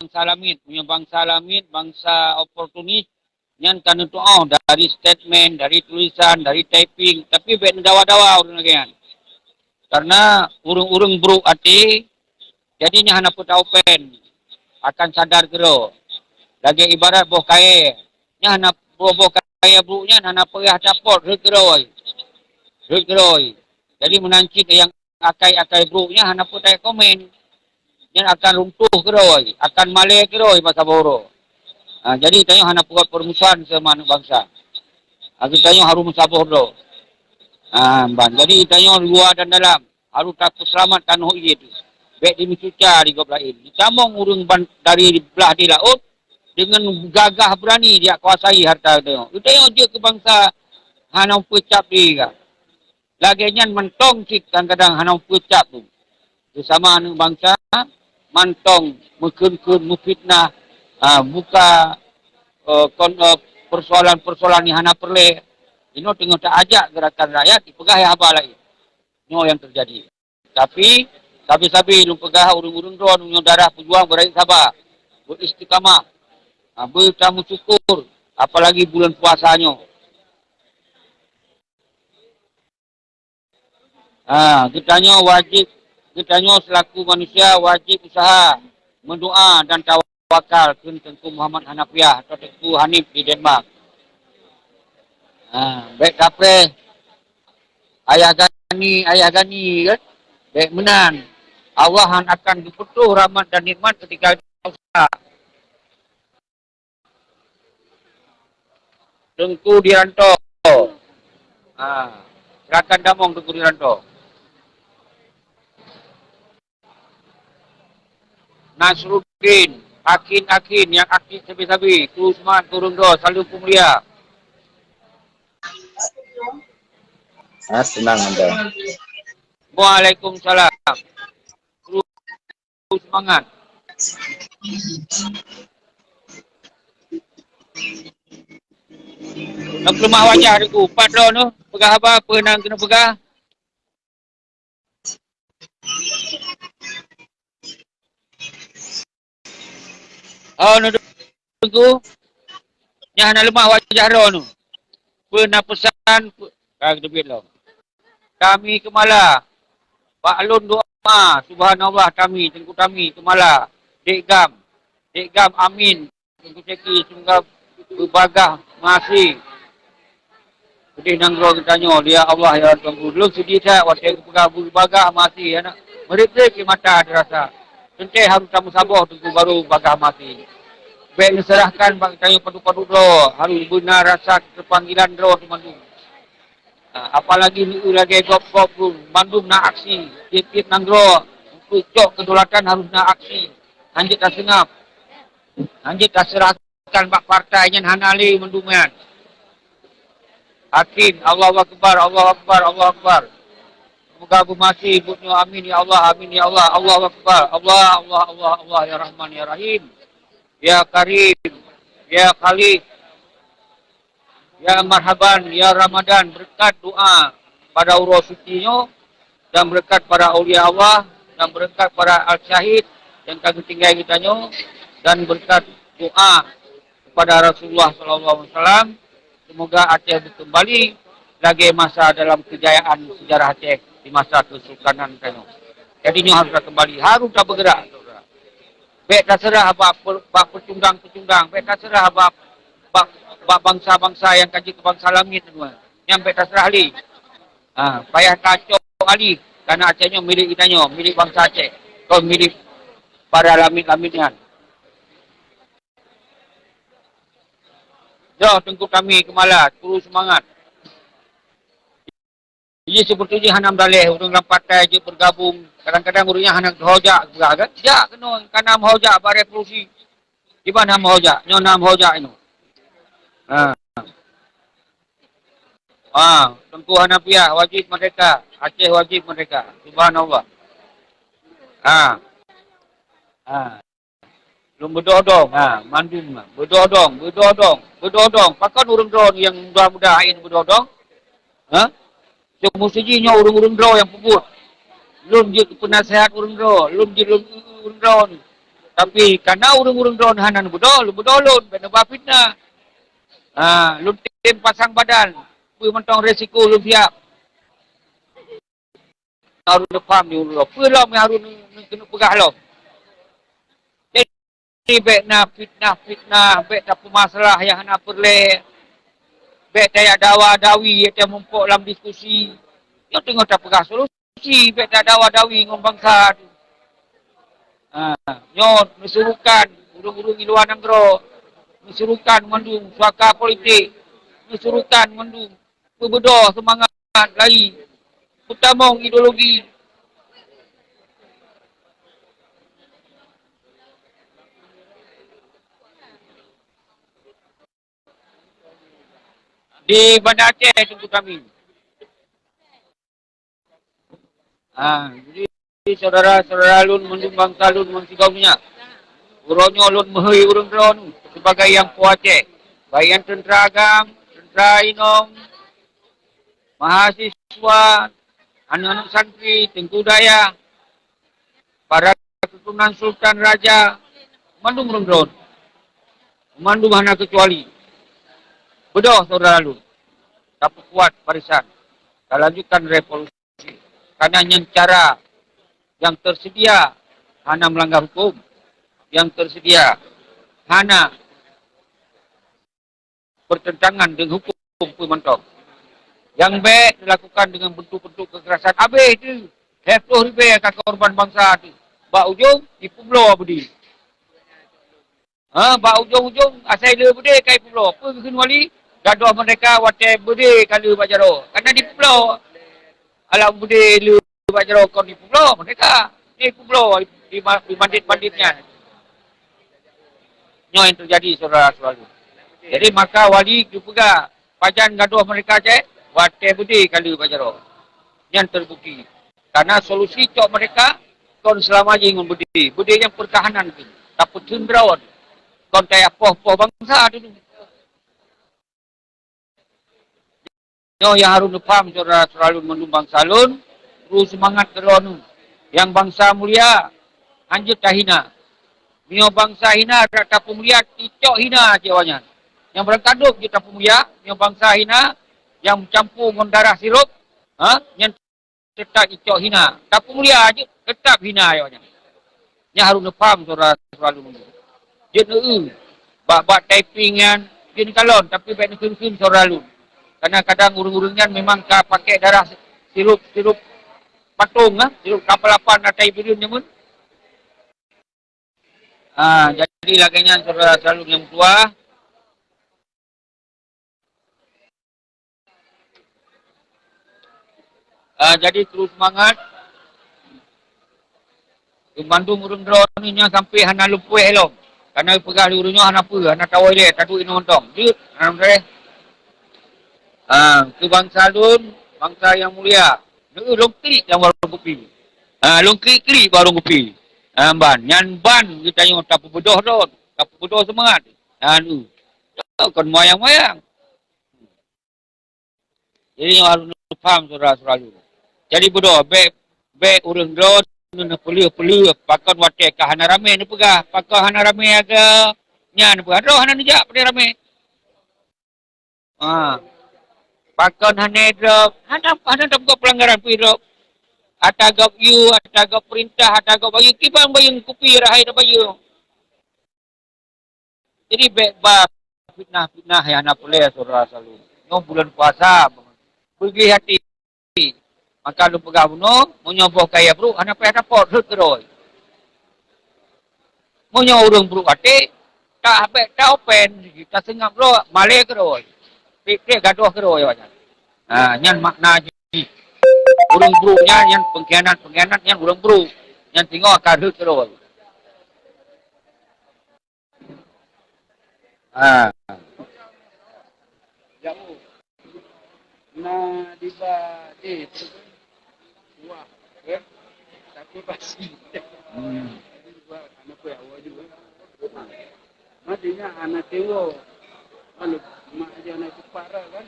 bangsa lamit, bangsa oportunis, yang kan itu dari statement, dari tulisan, dari typing, tapi ben dawa-dawa urang lagi kan. Karena urung-urung bro ati, jadinya hana put open, akan sadar kero. Lagi ibarat boh kaya, nya hana boh kaya bro nya hana perah dapot regeroi. Jadi menancik yang akai bro nya hana put komen. Yang akan runtuh keroi, akan malai keroi bahasa Boro. Jadi tanya hana buat permusuhan sama bangsa. Kita tanya harus musabah do. Jadi tanya luar dan dalam harus takut selamatkan hoi itu. Baik di Misuca di gop lain. Ditambung urung dari belah di laut dengan gagah berani dia kuasai harta itu. Itu tanya dia ke bangsa hana pecap dia. Laginya mentong cik kadang-kadang hana pecap tu. Bersama bangsa mantong, mukun-kun, mufitnah, buka persoalan-persoalan yang hana perle. Ini tengok tak ajak gerakan rakyat, dipegah ya apa lagi. Ini yang terjadi. Tapi, sabi-sabi, lu pegah urung-urung drone, urung darah pejuang beraik sabar. Beristiqamah. Bertamu syukur. Apalagi bulan puasanya. Kitanya wajib, kitanya selaku manusia wajib usaha, mendoa dan tawakal ke Tengku Muhammad Hanafiah atau Tengku Hanif di Denmark. Baik kape ayah gani kan? Baik menan. Allah akan dipetuh rahmat dan nikmat ketika usaha. Tengku Diranto. Silakan damong Tengku Diranto. Nasruddin, Akin yang aktif sabi-sabi, Usman turun do, selalu pemulia. Senang anda. Waalaikumsalam. Terus semangat. Nak lemah wajah aku, padro tu, pegah apa nang kena pegah. Nunggu. Yang nak lemah wajah ro nu. Pernah pesan debit lo. Kami kemala. Pak Lun doa. Subhanallah kami. Tengku kami kemala. Dek Gam amin. Tengku ceki. Semoga berbagah masih. Pedih nanggro kitanya. Dia Allah ya Tuhanku. Belum sedih saya. Waktu aku pegang berbagah masih. Merip-rip di mata dirasa. Tentu harus kamu sabar. Tengku baru bagah masih. Baik diserahkan bagi tanya padu-padu do. Harus benar rasa kepanggilan do di Bandung. Apalagi ni lagi gop-gop pun. Bandung nak aksi. Tip-tip nanggro. Pucuk kedolatan harus nak aksi. Hanjit tak sengap. Hanjit tak serahkan bak partai yang hanali mendungan. Hakim. Allahu Akbar. Allahu Akbar. Allahu Akbar. Semoga Abu Masih ibutnya amin ya Allah. Amin ya Allah. Allahu Akbar. Allah. Allah. Allah. Allah. Ya Rahman ya Rahim. Ya Karim, Ya Khalid, Ya Marhaban, Ya Ramadan, berkat doa pada urus sucinya dan berkat para awliya Allah dan berkat para al-syahid yang kami tinggal kitanya dan berkat doa kepada Rasulullah SAW. Semoga Aceh kembali lagi masa dalam kejayaan sejarah Aceh di masa kesultanan kami. Jadi ini harus kembali, harus tak bergerak. Baik tak serah bak pecundang. Baik tak serah bak bangsa-bangsa yang kaji ke bangsa langit semua. Yang baik tak serah ali. Payah kacau ali. Karena Acehnya milik kitanya. Milik bangsa Aceh. Kau milik para lamit-lamitnya. Jauh tengku kami kemala. Terus semangat. Ini seperti ini hanam dalih. Orang dalam partai je bergabung. Kadang-kadang urutnya hanam hojak. Jak kena. Kanam hojak pada revolusi. Di mana nama hojak? Ini nama hojak ini. Tengku Hanafiah wajib merdeka. Aceh wajib merdeka. Subhanallah. Belum berdodong. Mandum. Berdodong. Pakan urung drone yang mudah-mudah ini berdodong. Semestinya urung-urung draw yang puput. Lum je penasehat urung draw. Lum je urung draw ni. Tapi karena urung-urung drone hanan budolun, benda fitnah. Lun tim pasang badan. Pui mentong resiko lun siap. Harun faham ni urung. Pui lah me harun kena pegah lah. Jadi baik na fitnah, baik tak masalah yang hana perle. Baik tak dawa-dawi yang mumpuk dalam diskusi. Yo tengok tak pegah solusi, baik tak dawa-dawi ngom bangsa tu. Nyon mesuruhkan urung-urung di luar negara, mesuruhkan mendung suaka politik, mesuruhkan mendung berbedah semangat lagi utama ideologi. Di Bandar Aceh tunggu kami. Jadi saudara-saudara lun mendung bangsa lun mensigaunya. Uronyo lun mehoi urung drone sebagai yang puaceh. Bayan tentera agam, tentera inom, mahasiswa, anak-anak santri, tengku daya, para keturunan sultan raja, mandum urung drone. Mandum hana kecuali. Bedoh saudara lun. Tak kuat barisan. Tak lanjutkan revolusi. Karena yang cara yang tersedia hana melanggar hukum. Yang tersedia hana bertentangan dengan hukum pementong. Yang baik dilakukan dengan bentuk-bentuk kekerasan. Habis itu, 10 ribu kat korban bangsa itu. Bak ujung, tipu belah budi. Bak ujung-ujung, asal dia budi kai pulau. Apa bikin wali? Gaduh mereka watai budi kali bajaro. Karena tipu belah. Alam budi lu bajaro kau tipu belah. Mereka tipu belah di bandit-banditnya. Ini yang terjadi saudara-saudara. Jadi maka wali juga pajan gaduh mereka je watai budi kali bajaro. Yang terbukti. Karena solusi cok mereka kon selama je ngon budi. Budi yang pertahanan tu. Tak cenderawat. Kon kayak poh-poh bangsa tu. Yo yang harus faham saudara-saudara mendung bangsa lun terus semangat teronu. Yang bangsa mulia anjut tak hina. Mio bangsa hina tak mulia ticok hina cewanya. Yang berkanduk je tak mulia, mio bangsa hina yang campur dengan darah sirup, yang tetap ticok hina. Tak mulia aja tetap hina cewanya. Yang harus faham saudara-saudara mendung. Dia bak typing kan, dia kalon tapi baik nak saudara lun. Karena kadang urung-urungnya memang pakai darah sirup patung, sirup kapal-kapal natai birin nyamun. Jadi laganya saudara selalu yang tua. Jadi terus semangat. Bandung urung drone ni sampai hana lupuh elok. Karena pegah di urungnya hana apa, hana tawai dia, tadu ino ontong. Jut, ke bangsa lun, bangsa yang mulia. Long klik yang baru kopi. Long klik baru kopi. Ban, nyan ban kita yang tak berbedoh dot, tak berbedoh semangat. Kan moyang-moyang. Jadi yang harus faham saudara-saudara. Jadi bedoh, baik urang drone nak perlu pakon watai ke hana rame ni pegah. Pakon hana rame aga nyan pegah. Roh hana nijak pada rame. Pakon hana drop. Hana tak buat pelanggaran pi drop. Atagap you, atagap perintah, atagap bayu. Kibang bayang kopi rahai dah bayu. Jadi baik fitnah yang nak boleh saudara selalu. No bulan puasa. Pergi hati. Maka lu pegah bunuh, menyoboh kaya bro, anak payah dapat, rut keroi. Menyoboh urung bro hati, tak open, kita sengap bro, malai keroi. Pikir gaduh keroi macam. Nyan makna je. Urung bro nya, yang pengkhianat yang urung bro. Yang tengok akan rut keroi. Jamu. Nah, diba, wah, tapi pasti. Anak kuya awal juga. Matinya anak tengok, kalau mak aja anak itu parah kan.